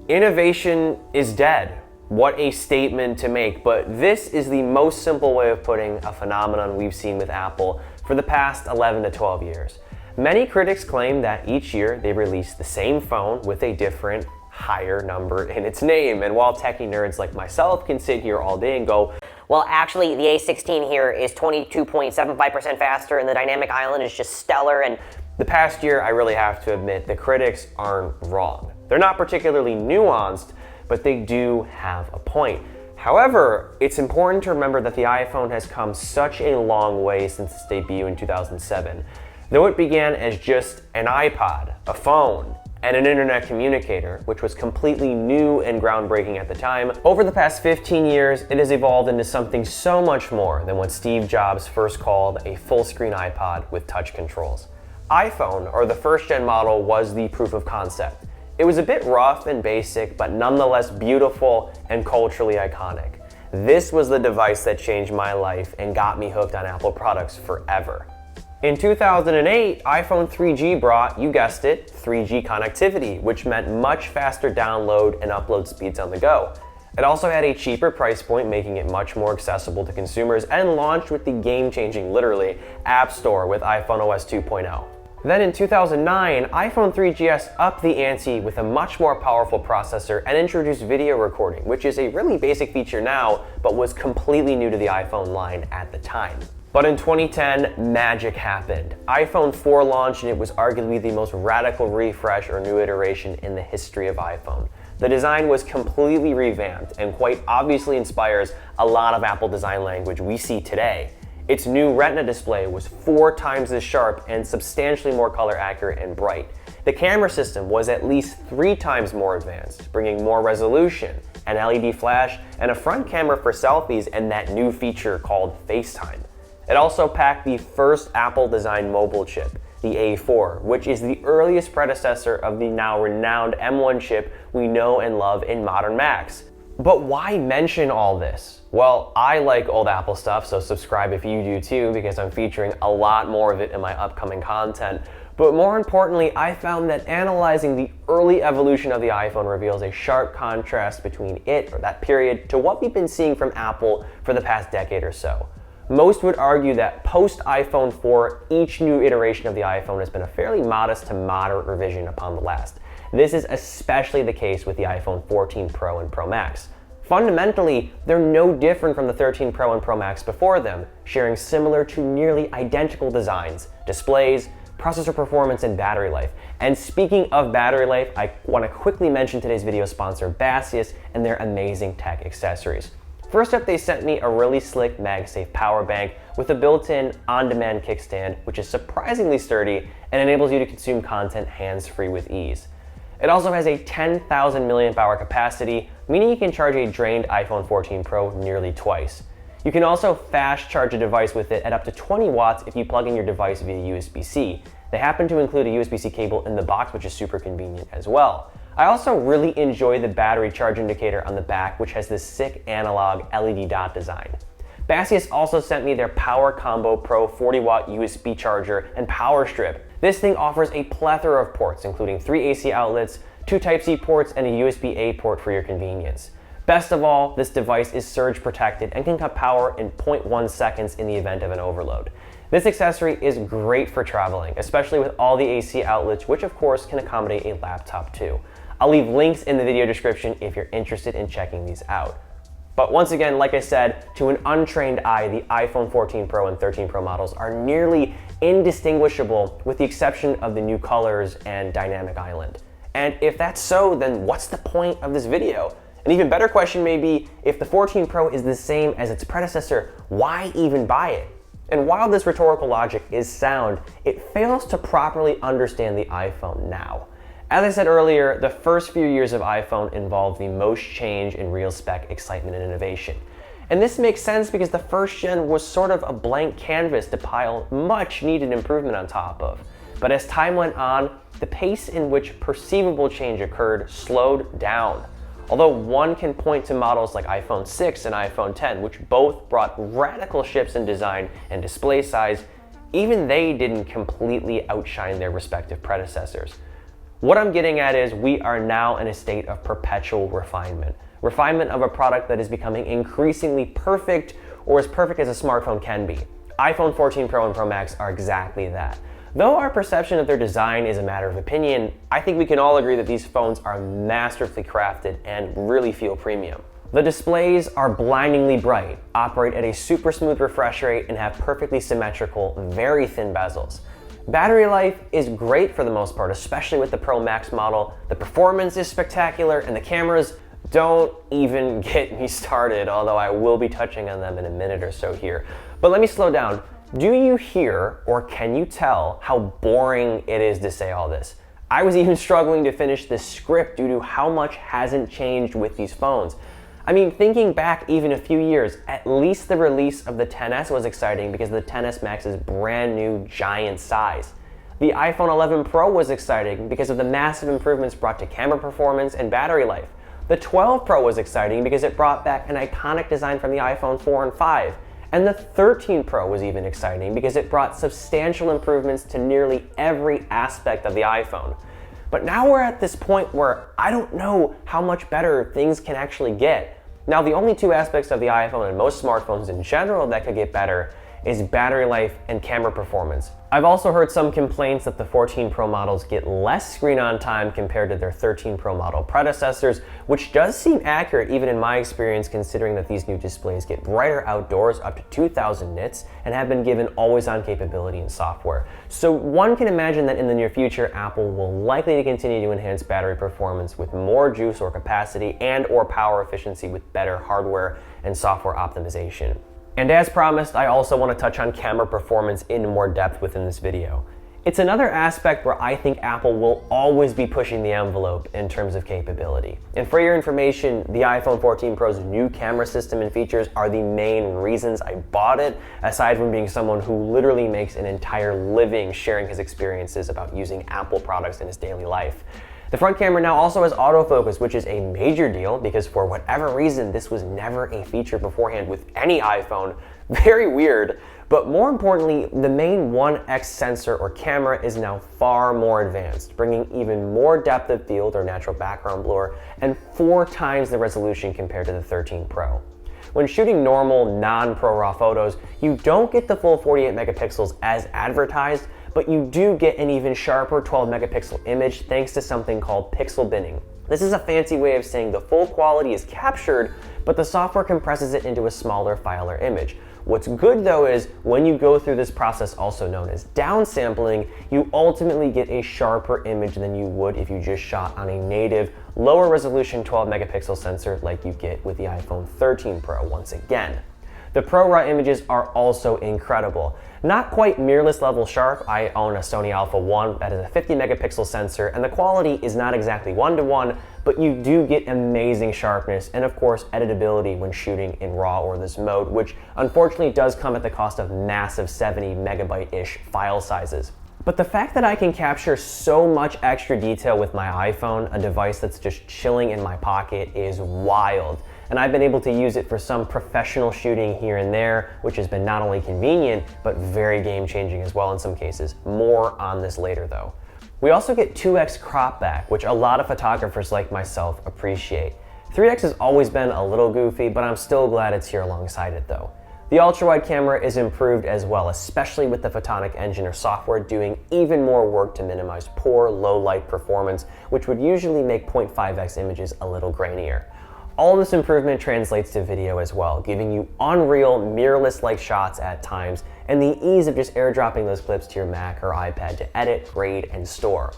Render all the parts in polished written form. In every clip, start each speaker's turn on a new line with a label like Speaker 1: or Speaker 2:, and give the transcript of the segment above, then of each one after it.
Speaker 1: Innovation is dead. What a statement to make, but this is the most simple way of putting a phenomenon we've seen with Apple for the past 11 to 12 years. Many critics claim that each year they release the same phone with a different, higher number in its name. And while techie nerds like myself can sit here all day and go,
Speaker 2: well, actually, the A16 here is 22.75% faster, and the dynamic island is just stellar, and
Speaker 1: the past year, I really have to admit, the critics aren't wrong. They're not particularly nuanced, but they do have a point. However, it's important to remember that the iPhone has come such a long way since its debut in 2007. Though it began as just an iPod, a phone, and an internet communicator, which was completely new and groundbreaking at the time, over the past 15 years, it has evolved into something so much more than what Steve Jobs first called a full-screen iPod with touch controls. iPhone, or the first-gen model, was the proof of concept. It was a bit rough and basic, but nonetheless beautiful and culturally iconic. This was the device that changed my life and got me hooked on Apple products forever. In 2008, iPhone 3G brought, you guessed it, 3G connectivity, which meant much faster download and upload speeds on the go. It also had a cheaper price point, making it much more accessible to consumers, and launched with the game-changing, literally, App Store with iPhone OS 2.0. Then in 2009, iPhone 3GS upped the ante with a much more powerful processor and introduced video recording, which is a really basic feature now, but was completely new to the iPhone line at the time. But in 2010, magic happened. iPhone 4 launched, and it was arguably the most radical refresh or new iteration in the history of iPhone. The design was completely revamped and quite obviously inspires a lot of Apple design language we see today. Its new Retina display was 4 times as sharp and substantially more color accurate and bright. The camera system was at least 3 times more advanced, bringing more resolution, an LED flash, and a front camera for selfies, and that new feature called FaceTime. It also packed the first Apple-designed mobile chip, the A4, which is the earliest predecessor of the now renowned M1 chip we know and love in modern Macs. But why mention all this? Well, I like old Apple stuff, so subscribe if you do too, because I'm featuring a lot more of it in my upcoming content. But more importantly, I found that analyzing the early evolution of the iPhone reveals a sharp contrast between it, or that period, to what we've been seeing from Apple for the past decade or so. Most would argue that post-iPhone 4, each new iteration of the iPhone has been a fairly modest to moderate revision upon the last. This is especially the case with the iPhone 14 Pro and Pro Max. Fundamentally, they're no different from the 13 Pro and Pro Max before them, sharing similar to nearly identical designs, displays, processor performance, and battery life. And speaking of battery life, I want to quickly mention today's video sponsor, Baseus, and their amazing tech accessories. First up, they sent me a really slick MagSafe power bank with a built-in on-demand kickstand, which is surprisingly sturdy and enables you to consume content hands-free with ease. It also has a 10,000 milliamp hour capacity, meaning you can charge a drained iPhone 14 Pro nearly twice. You can also fast charge a device with it at up to 20 watts if you plug in your device via USB-C. They happen to include a USB-C cable in the box, which is super convenient as well. I also really enjoy the battery charge indicator on the back, which has this sick analog LED dot design. Baseus also sent me their Power Combo Pro 40-watt USB charger and power strip. This thing offers a plethora of ports, including 3 AC outlets, 2 Type-C ports, and a USB-A port for your convenience. Best of all, this device is surge protected and can cut power in 0.1 seconds in the event of an overload. This accessory is great for traveling, especially with all the AC outlets, which of course can accommodate a laptop too. I'll leave links in the video description if you're interested in checking these out. But once again, like I said, to an untrained eye, the iPhone 14 Pro and 13 Pro models are nearly indistinguishable with the exception of the new colors and dynamic island. And if that's so, then what's the point of this video? An even better question may be, if the 14 Pro is the same as its predecessor, why even buy it? And while this rhetorical logic is sound, it fails to properly understand the iPhone now. As I said earlier, the first few years of iPhone involved the most change in real spec, excitement, and innovation. And this makes sense because the first gen was sort of a blank canvas to pile much needed improvement on top of. But as time went on, the pace in which perceivable change occurred slowed down. Although one can point to models like iPhone 6 and iPhone 10, which both brought radical shifts in design and display size, even they didn't completely outshine their respective predecessors. What I'm getting at is we are now in a state of perpetual refinement. Refinement of a product that is becoming increasingly perfect, or as perfect as a smartphone can be. iPhone 14 Pro and Pro Max are exactly that. Though our perception of their design is a matter of opinion, I think we can all agree that these phones are masterfully crafted and really feel premium. The displays are blindingly bright, operate at a super smooth refresh rate, and have perfectly symmetrical, very thin bezels. Battery life is great for the most part, especially with the Pro Max model. The performance is spectacular, and the cameras don't even get me started, although I will be touching on them in a minute or so here. But let me slow down. Do you hear, or can you tell, how boring it is to say all this? I was even struggling to finish this script due to how much hasn't changed with these phones. I mean, thinking back even a few years, at least the release of the XS was exciting because of the XS Max's brand new giant size. The iPhone 11 Pro was exciting because of the massive improvements brought to camera performance and battery life. The 12 Pro was exciting because it brought back an iconic design from the iPhone 4 and 5. And the 13 Pro was even exciting because it brought substantial improvements to nearly every aspect of the iPhone. But now we're at this point where I don't know how much better things can actually get. Now, the only two aspects of the iPhone and most smartphones in general that could get better is battery life and camera performance. I've also heard some complaints that the 14 Pro models get less screen on time compared to their 13 Pro model predecessors, which does seem accurate even in my experience, considering that these new displays get brighter outdoors up to 2000 nits and have been given always-on capability in software. So one can imagine that in the near future, Apple will likely continue to enhance battery performance with more juice or capacity and or power efficiency with better hardware and software optimization. And as promised, I also want to touch on camera performance in more depth within this video. It's another aspect where I think Apple will always be pushing the envelope in terms of capability. And for your information, the iPhone 14 Pro's new camera system and features are the main reasons I bought it, aside from being someone who literally makes an entire living sharing his experiences about using Apple products in his daily life. The front camera now also has autofocus, which is a major deal because for whatever reason, this was never a feature beforehand with any iPhone. Very weird. But more importantly, the main 1x sensor or camera is now far more advanced, bringing even more depth of field or natural background blur and 4 times the resolution compared to the 13 Pro. When shooting normal, non-Pro RAW photos, you don't get the full 48 megapixels as advertised, but you do get an even sharper 12 megapixel image thanks to something called pixel binning. This is a fancy way of saying the full quality is captured, but the software compresses it into a smaller file or image. What's good though is when you go through this process, also known as downsampling, you ultimately get a sharper image than you would if you just shot on a native, lower resolution 12 megapixel sensor like you get with the iPhone 13 Pro once again. The Pro RAW images are also incredible. Not quite mirrorless level sharp. I own a Sony Alpha 1 that is a 50 megapixel sensor, and the quality is not exactly 1-to-1, but you do get amazing sharpness and of course editability when shooting in RAW or this mode, which unfortunately does come at the cost of massive 70 megabyte-ish file sizes. But the fact that I can capture so much extra detail with my iPhone, a device that's just chilling in my pocket, is wild. And I've been able to use it for some professional shooting here and there, which has been not only convenient, but very game-changing as well in some cases. More on this later though. We also get 2x crop back, which a lot of photographers like myself appreciate. 3x has always been a little goofy, but I'm still glad it's here alongside it though. The ultra-wide camera is improved as well, especially with the Photonic engine or software doing even more work to minimize poor low-light performance, which would usually make 0.5x images a little grainier. All this improvement translates to video as well, giving you unreal mirrorless-like shots at times and the ease of just airdropping those clips to your Mac or iPad to edit, grade, and store.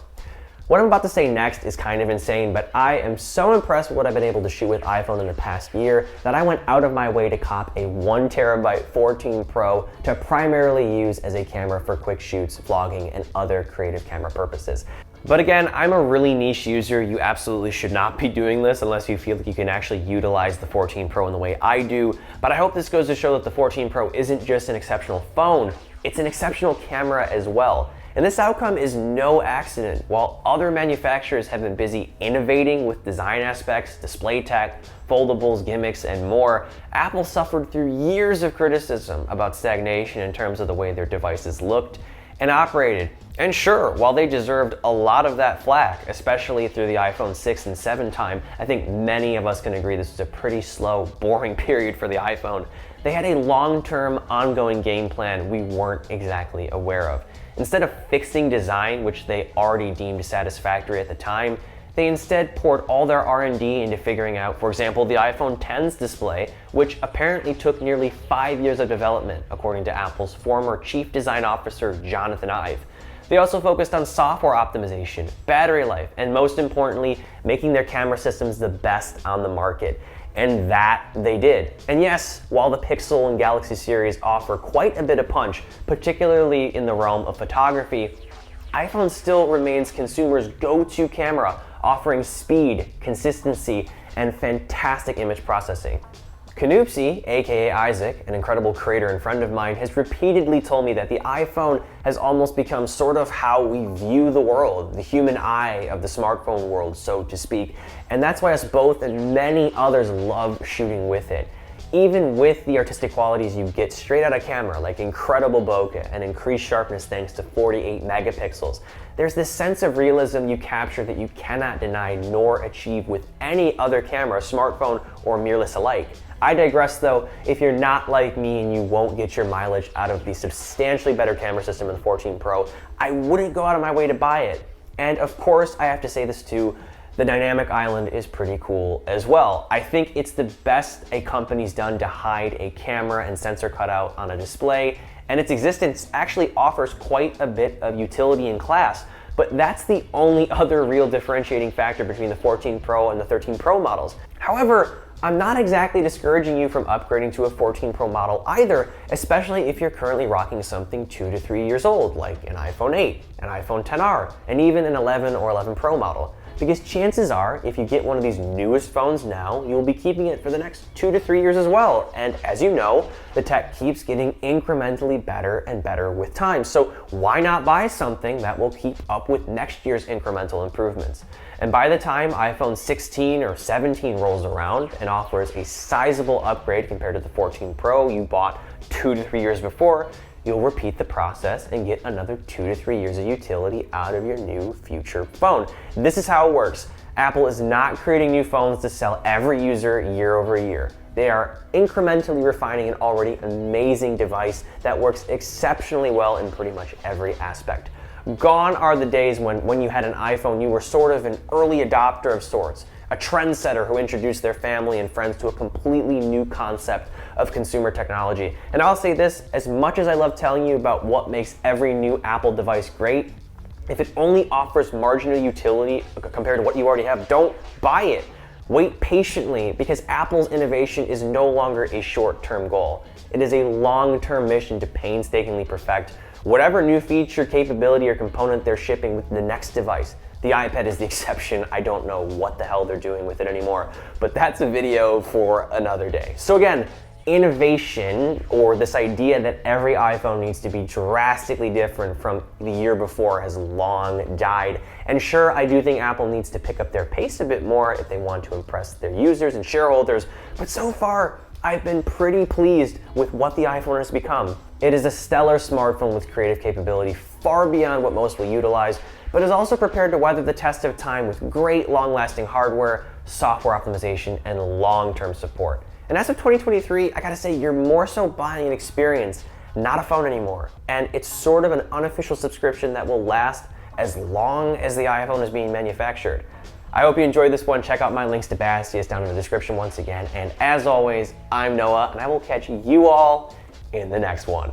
Speaker 1: What I'm about to say next is kind of insane, but I am so impressed with what I've been able to shoot with iPhone in the past year that I went out of my way to cop a 1TB 14 Pro to primarily use as a camera for quick shoots, vlogging, and other creative camera purposes. But again, I'm a really niche user. You absolutely should not be doing this unless you feel like you can actually utilize the 14 Pro in the way I do. But I hope this goes to show that the 14 Pro isn't just an exceptional phone, it's an exceptional camera as well. And this outcome is no accident. While other manufacturers have been busy innovating with design aspects, display tech, foldables, gimmicks, and more, Apple suffered through years of criticism about stagnation in terms of the way their devices looked and operated. And sure, while they deserved a lot of that flack, especially through the iPhone 6 and 7 time, I think many of us can agree this was a pretty slow, boring period for the iPhone. They had a long-term, ongoing game plan we weren't exactly aware of. Instead of fixing design, which they already deemed satisfactory at the time, they instead poured all their R&D into figuring out, for example, the iPhone X's display, which apparently took nearly 5 years of development, according to Apple's former chief design officer, Jonathan Ive. They also focused on software optimization, battery life, and most importantly, making their camera systems the best on the market. And that they did. And yes, while the Pixel and Galaxy series offer quite a bit of punch, particularly in the realm of photography, iPhone still remains consumers' go-to camera, offering speed, consistency, and fantastic image processing. Canoopsy, aka Isaac, an incredible creator and friend of mine, has repeatedly told me that the iPhone has almost become sort of how we view the world, the human eye of the smartphone world, so to speak. And that's why us both and many others love shooting with it. Even with the artistic qualities you get straight out of camera, like incredible bokeh and increased sharpness thanks to 48 megapixels, there's this sense of realism you capture that you cannot deny nor achieve with any other camera, smartphone, or mirrorless alike. I digress though. If you're not like me and you won't get your mileage out of the substantially better camera system in the 14 Pro, I wouldn't go out of my way to buy it. And of course, I have to say this too, the dynamic island is pretty cool as well. I think it's the best a company's done to hide a camera and sensor cutout on a display, and its existence actually offers quite a bit of utility and class. But that's the only other real differentiating factor between the 14 Pro and the 13 Pro models. However, I'm not exactly discouraging you from upgrading to a 14 Pro model either, especially if you're currently rocking something 2 to 3 years old, like an iPhone 8, an iPhone XR, and even an 11 or 11 Pro model. Because chances are, if you get one of these newest phones now, you'll be keeping it for the next 2 to 3 years as well. And as you know, the tech keeps getting incrementally better and better with time. So why not buy something that will keep up with next year's incremental improvements? And by the time iPhone 16 or 17 rolls around and offers a sizable upgrade compared to the 14 Pro you bought 2 to 3 years before, you'll repeat the process and get another 2 to 3 years of utility out of your new future phone. This is how it works. Apple is not creating new phones to sell every user year over year. They are incrementally refining an already amazing device that works exceptionally well in pretty much every aspect. Gone are the days when you had an iPhone, you were sort of an early adopter of sorts, a trendsetter who introduced their family and friends to a completely new concept of consumer technology. And I'll say this, as much as I love telling you about what makes every new Apple device great, if it only offers marginal utility compared to what you already have, don't buy it. Wait patiently, because Apple's innovation is no longer a short-term goal. It is a long-term mission to painstakingly perfect whatever new feature, capability, or component they're shipping with the next device. The iPad is the exception. I don't know what the hell they're doing with it anymore, but that's a video for another day. So again, innovation, or this idea that every iPhone needs to be drastically different from the year before, has long died. And sure, I do think Apple needs to pick up their pace a bit more if they want to impress their users and shareholders, but so far, I've been pretty pleased with what the iPhone has become. It is a stellar smartphone with creative capability far beyond what most will utilize, but is also prepared to weather the test of time with great long-lasting hardware, software optimization, and long-term support. And as of 2023, I gotta say, you're more so buying an experience, not a phone anymore. And it's sort of an unofficial subscription that will last as long as the iPhone is being manufactured. I hope you enjoyed this one. Check out my links to Bastius down in the description once again. And as always, I'm Noah, and I will catch you all in the next one.